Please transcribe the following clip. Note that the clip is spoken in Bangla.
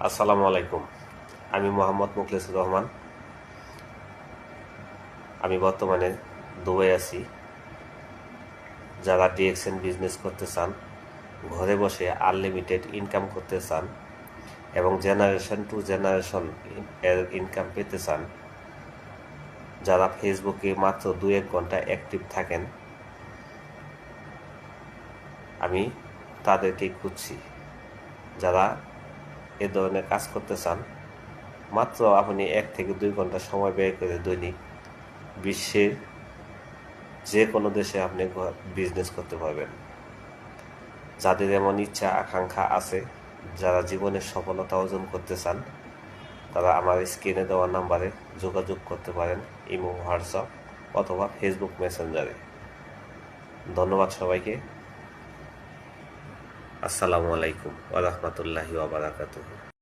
আসসালামু আলাইকুম। আমি মোহাম্মদ মুখলেসুর রহমান। আমি বর্তমানে দুবাই আছি। যারা ডিএক্সএন বিজনেস করতে চান, ঘরে বসে আনলিমিটেড ইনকাম করতে চান এবং জেনারেশন টু জেনারেশন এর ইনকাম পেতে চান, যারা ফেসবুকে মাত্র 2-1 ঘন্টা অ্যাক্টিভ থাকেন, আমি তাদেরকেই খুঁজছি। যারা এ ধরনের কাজ করতে চান, মাত্র আপনি 1 থেকে 2 ঘন্টা সময় ব্যয় করে দৈনিক বিশ্বের যে কোনো দেশে আপনি বিজনেস করতে পারবেন। যাদের এমন ইচ্ছা আকাঙ্ক্ষা আছে, যারা জীবনের সফলতা অর্জন করতে চান, তারা আমার স্ক্রিনে দেওয়া নাম্বারে যোগাযোগ করতে পারেন, ইমো, হোয়াটসঅ্যাপ অথবা ফেসবুক মেসেঞ্জারে। ধন্যবাদ সবাইকে। আসসালামু আলাইকুম ওয়া রাহমাতুল্লাহি ওয়া বারাকাতুহু।